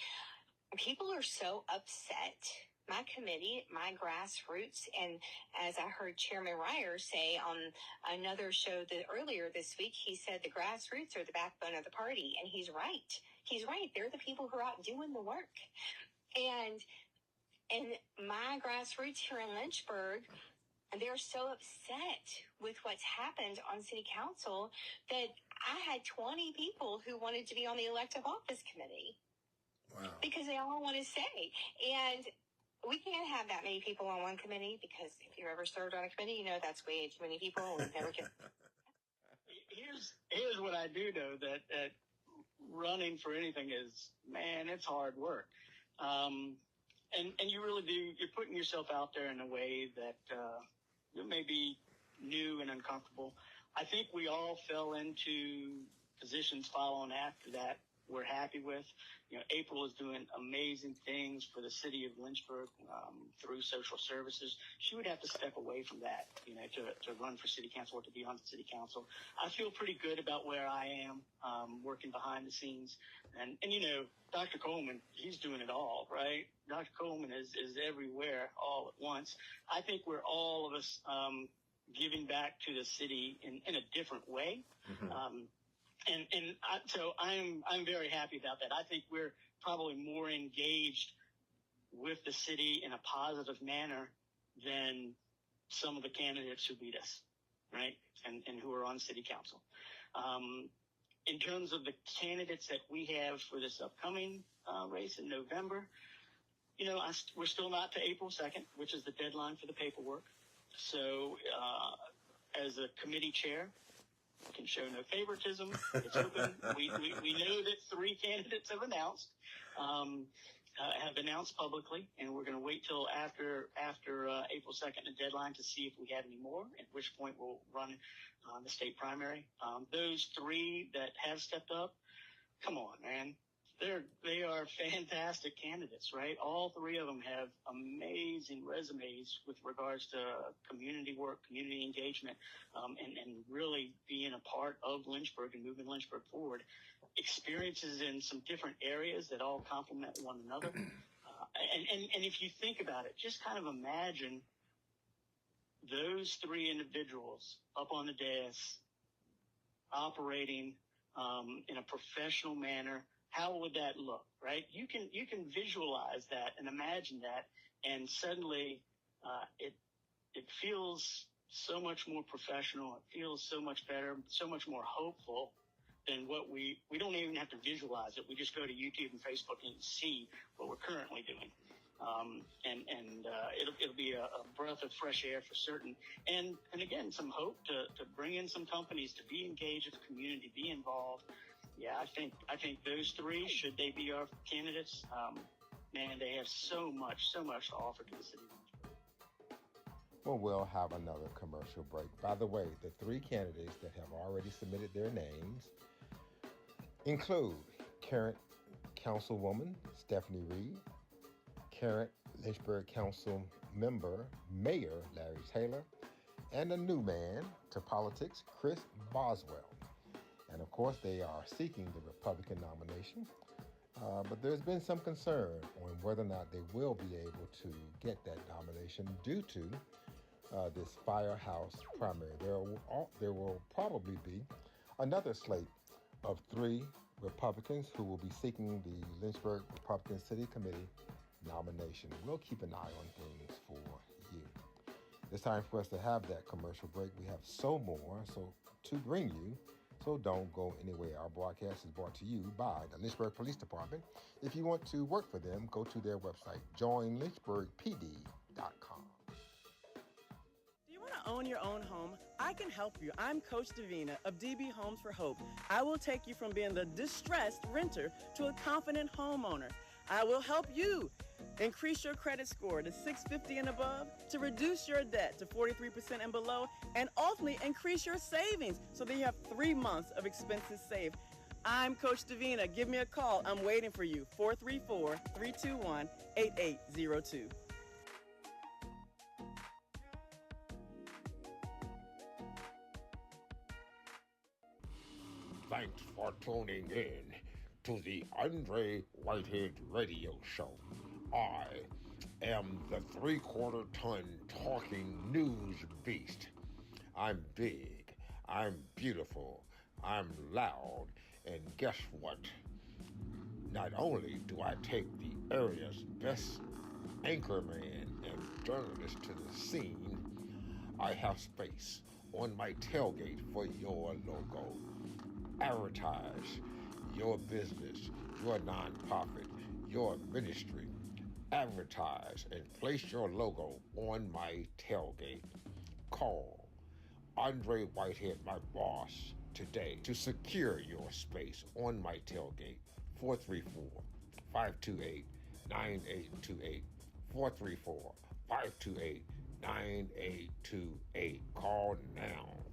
people are so upset my committee, my grassroots, and as I heard Chairman Ryer say on another show earlier this week, he said the grassroots are the backbone of the party, and he's right. He's right. They're the people who are out doing the work. And my grassroots here in Lynchburg, they're so upset with what's happened on city council that I had 20 people who wanted to be on the elective office committee. Wow. Because they all want to stay. And we can't have that many people on one committee, because if you've ever served on a committee, you know that's way too many people. We never can. Here's what I do know, that running for anything is, man, it's hard work. And you really do, you're putting yourself out there in a way that may be new and uncomfortable. I think we all fell into positions following after that we're happy with. April is doing amazing things for the city of Lynchburg through social services. She would have to step away from that, to run for city council or to be on the city council. I feel pretty good about where I am, working behind the scenes. And Dr. Coleman, he's doing it all, right? Dr. Coleman is everywhere all at once. I think we're all of us giving back to the city in a different way. Mm-hmm. So I'm very happy about that. I think we're probably more engaged with the city in a positive manner than some of the candidates who beat us, right? And who are on city council. In terms of the candidates that we have for this upcoming race in November, we're still not to April 2nd, which is the deadline for the paperwork. So as a committee chair, I can show no favoritism. It's open. We know that 3 candidates have announced publicly, and we're going to wait till after April 2nd, the deadline, to see if we have any more, at which point we'll run the state primary. Those 3 that have stepped up, come on, man. They are fantastic candidates, right? All 3 of them have amazing resumes with regards to community work, community engagement, and really being a part of Lynchburg and moving Lynchburg forward. Experiences in some different areas that all complement one another. And if you think about it, just kind of imagine those 3 individuals up on the dais operating in a professional manner. How would that look, right? You can visualize that and imagine that, and suddenly it feels so much more professional. It feels so much better, so much more hopeful than what we don't even have to visualize it. We just go to YouTube and Facebook and see what we're currently doing. It'll be a breath of fresh air for certain. And again, some hope to bring in some companies to be engaged with the community, be involved. Yeah, I think those 3, should they be our candidates, man, they have so much to offer to the city. Well, we'll have another commercial break. By the way, the 3 candidates that have already submitted their names include current Councilwoman Stephanie Reed, current Lynchburg Council member Mayor Larry Taylor, and a new man to politics, Chris Boswell. And of course, they are seeking the Republican nomination. But there's been some concern on whether or not they will be able to get that nomination due to this firehouse primary. There will probably be another slate of 3 Republicans who will be seeking the Lynchburg Republican City Committee nomination. We'll keep an eye on things for you. It's time for us to have that commercial break. We have so more to bring you. So don't go anywhere. Our broadcast is brought to you by the Lynchburg Police Department. If you want to work for them, go to their website, joinlynchburgpd.com. Do you want to own your own home? I can help you. I'm Coach Davina of DB Homes for Hope. I will take you from being the distressed renter to a confident homeowner. I will help you increase your credit score to 650 and above, to reduce your debt to 43% and below, and ultimately increase your savings so that you have 3 months of expenses saved. I'm Coach Davina. Give me a call. I'm waiting for you. 434-321-8802. Thanks for tuning in to the Andre Whitehead Radio Show. I am the 3/4 ton talking news beast. I'm big, I'm beautiful, I'm loud, and guess what? Not only do I take the area's best anchorman and journalist to the scene, I have space on my tailgate for your logo. Advertise your business, your nonprofit, your ministry. Advertise and place your logo on my tailgate. Call Andre Whitehead, my boss, today to secure your space on my tailgate. 434-528-9828. 434-528-9828. Call now.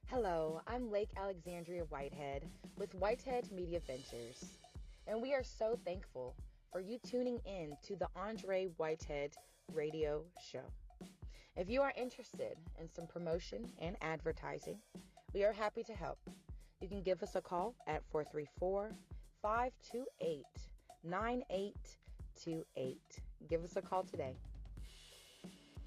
Hello, I'm Lake Alexandria Whitehead with Whitehead Media Ventures, and we are so thankful for you tuning in to the Andre Whitehead Radio Show. If you are interested in some promotion and advertising, we are happy to help. You can give us a call at 434-528-9828. Give us a call today.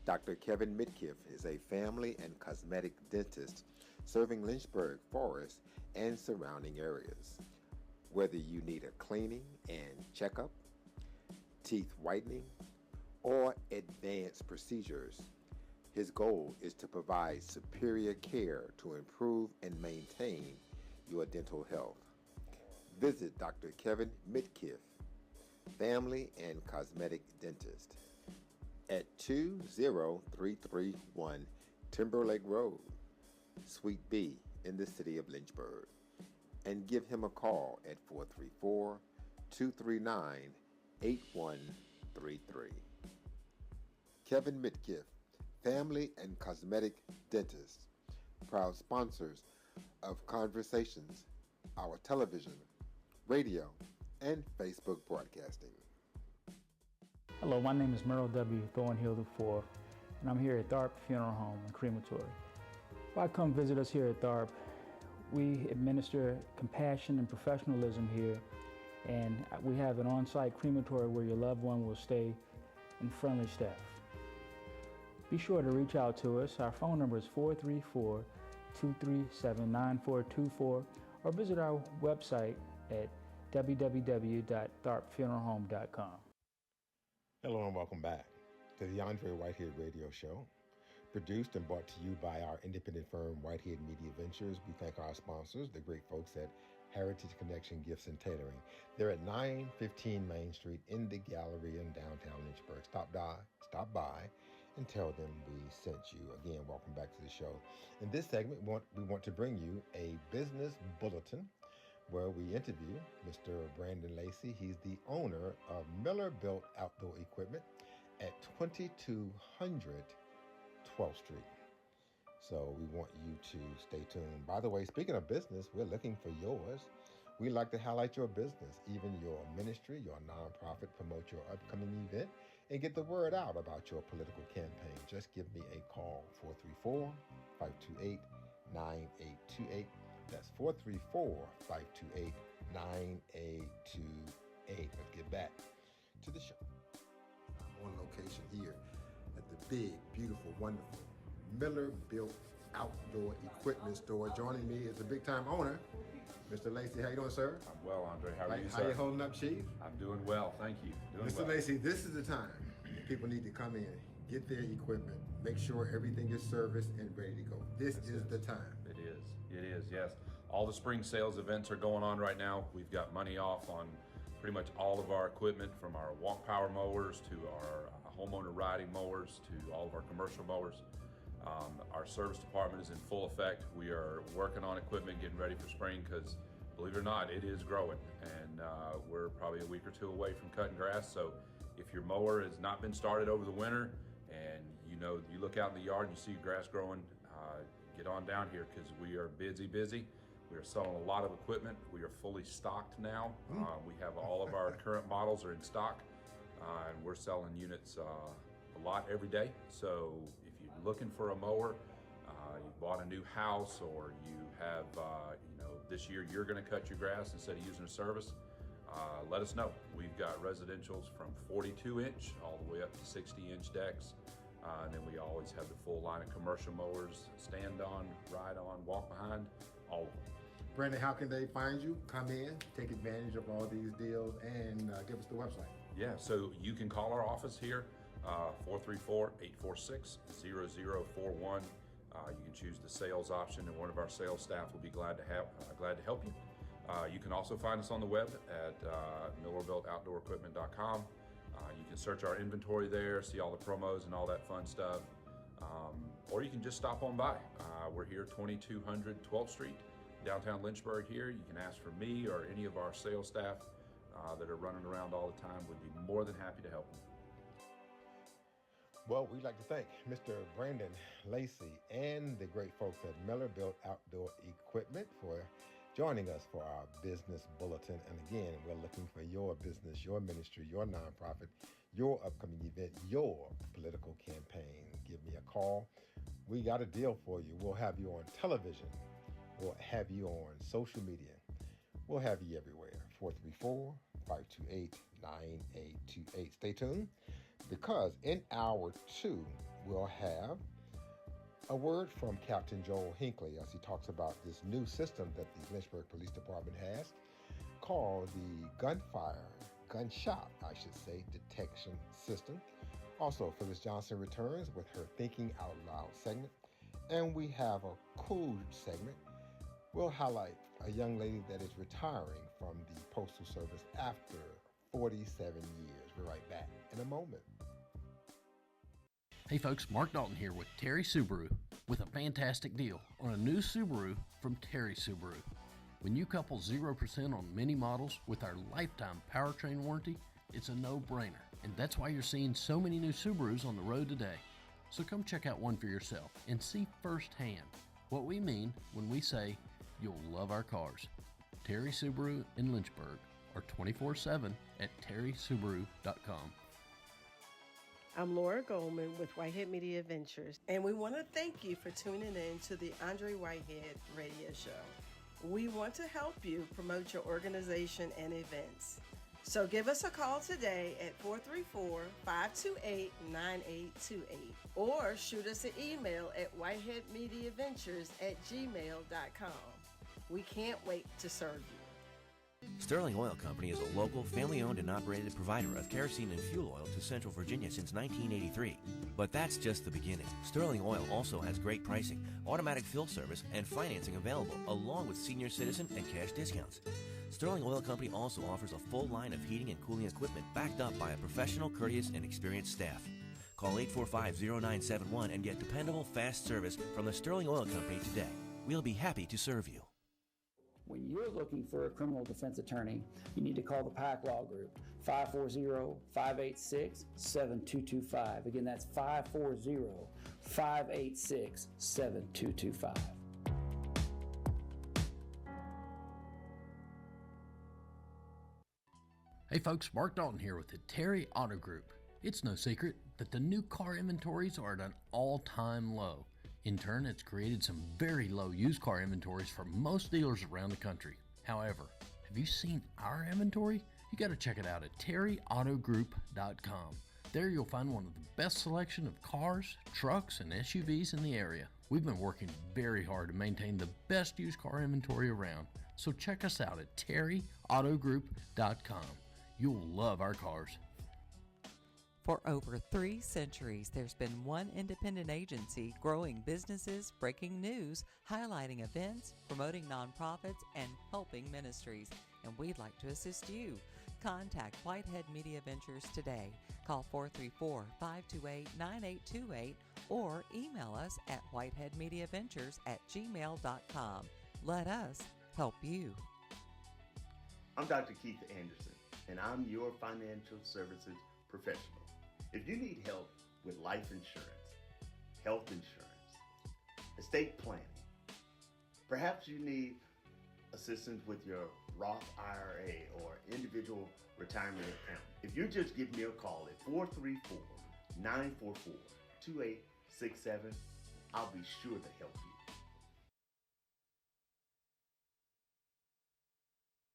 Dr. Kevin Mitkiff is a family and cosmetic dentist serving Lynchburg, Forest, and surrounding areas. Whether you need a cleaning and checkup, teeth whitening, or advanced procedures, his goal is to provide superior care to improve and maintain your dental health. Visit Dr. Kevin Mitkiff, Family and Cosmetic Dentist, at 20331 Timberlake Road, Suite B in the city of Lynchburg, and give him a call at 434-239-8133. Kevin Mitkiff, Family and Cosmetic Dentist, proud sponsors of Conversations, our television, radio, and Facebook broadcasting. Hello, my name is Merle W. Thornhill IV, and I'm here at Tharp Funeral Home and Crematory. Why come visit us here at Tharp? We administer compassion and professionalism here, and we have an on-site crematory where your loved one will stay and friendly staff. Be sure to reach out to us. Our phone number is 434-237-9424, or visit our website at www.tharpfuneralhome.com. Hello and welcome back to the Andre Whitehead Radio Show, produced and brought to you by our independent firm, Whitehead Media Ventures. We thank our sponsors, the great folks at Heritage Connection Gifts and Tailoring. They're at 915 Main Street in the Galleria in downtown Lynchburg. Stop by, and tell them we sent you. Again, welcome back to the show. In this segment, we want to bring you a business bulletin where we interview Mr. Brandon Lacey. He's the owner of Miller Built Outdoor Equipment at 2200 12th Street. So we want you to stay tuned. By the way, speaking of business, we're looking for yours. We like to highlight your business, even your ministry, your nonprofit, promote your upcoming event, and get the word out about your political campaign. Just give me a call, 434-528-9828. That's 434-528-9828. Let's get back to the show. I'm on location here at the big, beautiful, wonderful Miller Built Outdoor Equipment Store. Joining me is the big-time owner, Mr. Lacey. How you doing, sir? I'm well, Andre. How are you, sir? How you holding up, Chief? I'm doing well, thank you. Mr. Lacey, this is the time people need to come in, get their equipment, make sure everything is serviced and ready to go. This is the time. It is, yes. All the spring sales events are going on right now. We've got money off on pretty much all of our equipment, from our walk power mowers to our homeowner riding mowers to all of our commercial mowers. Our service department is in full effect. We are working on equipment, getting ready for spring, because believe it or not, it is growing, and we're probably a week or two away from cutting grass. So if your mower has not been started over the winter, and you look out in the yard and you see grass growing, get on down here, because we are busy. We are selling a lot of equipment. We are fully stocked now. We have all of our current models are in stock, and we're selling units a lot every day. So if you're looking for a mower, you bought a new house, or you have, this year you're going to cut your grass instead of using a service, let us know. We've got residentials from 42-inch all the way up to 60-inch decks. And then we always have the full line of commercial mowers, stand on, ride on, walk behind, all of them. Brandon, how can they find you? Come in, take advantage of all these deals, and give us the website. Yeah, so you can call our office here, 434-846-0041. You can choose the sales option, and one of our sales staff will be glad to help you. You can also find us on the web at MillerBeltOutdoorEquipment.com. You can search our inventory there, see all the promos and all that fun stuff. Or you can just stop on by. We're here 2200 12th Street, downtown Lynchburg here. You can ask for me or any of our sales staff that are running around all the time. We'd be more than happy to help you. Well, we'd like to thank Mr. Brandon Lacey and the great folks at Miller Built Outdoor Equipment for joining us for our business bulletin. And again, we're looking for your business, your ministry, your nonprofit, your upcoming event, your political campaign. Give me a call. We got a deal for you. We'll have you on television. We'll have you on social media. We'll have you everywhere. 434-528-9828. Stay tuned, because in hour 2, we'll have a word from Captain Joel Hinckley as he talks about this new system that the Lynchburg Police Department has called the gunshot detection system. Also, Phyllis Johnson returns with her Thinking Out Loud segment. And we have a cool segment. We'll highlight a young lady that is retiring from the Postal Service after 47 years. We're right back in a moment. Hey folks, Mark Dalton here with Terry Subaru with a fantastic deal on a new Subaru from Terry Subaru. When you couple 0% on many models with our lifetime powertrain warranty, it's a no-brainer. And that's why you're seeing so many new Subarus on the road today. So come check out one for yourself and see firsthand what we mean when we say you'll love our cars. Terry Subaru in Lynchburg, or 24/7 at terrysubaru.com. I'm Laura Goldman with Whitehead Media Ventures, and we want to thank you for tuning in to the Andre Whitehead Radio Show. We want to help you promote your organization and events. So give us a call today at 434-528-9828 or shoot us an email at whiteheadmediaventures@gmail.com. We can't wait to serve you. Sterling Oil Company is a local, family-owned and operated provider of kerosene and fuel oil to Central Virginia since 1983. But that's just the beginning. Sterling Oil also has great pricing, automatic fill service, and financing available, along with senior citizen and cash discounts. Sterling Oil Company also offers a full line of heating and cooling equipment backed up by a professional, courteous, and experienced staff. Call 845-0971 and get dependable, fast service from the Sterling Oil Company today. We'll be happy to serve you. When you're looking for a criminal defense attorney, you need to call the Pack Law Group, 540-586-7225. Again, that's 540-586-7225. Hey folks, Mark Dalton here with the Terry Auto Group. It's no secret that the new car inventories are at an all-time low. In turn, it's created some very low used car inventories for most dealers around the country. However, have you seen our inventory? You got to check it out at terryautogroup.com. There you'll find one of the best selection of cars, trucks, and SUVs in the area. We've been working very hard to maintain the best used car inventory around, so check us out at terryautogroup.com. You'll love our cars. For over 3 centuries, there's been one independent agency growing businesses, breaking news, highlighting events, promoting nonprofits, and helping ministries. And we'd like to assist you. Contact Whitehead Media Ventures today. Call 434-528-9828 or email us at whiteheadmediaventures@gmail.com. Let us help you. I'm Dr. Keith Anderson, and I'm your financial services professional. If you need help with life insurance, health insurance, estate planning, perhaps you need assistance with your Roth IRA or individual retirement account, if you just give me a call at 434-944-2867, I'll be sure to help you.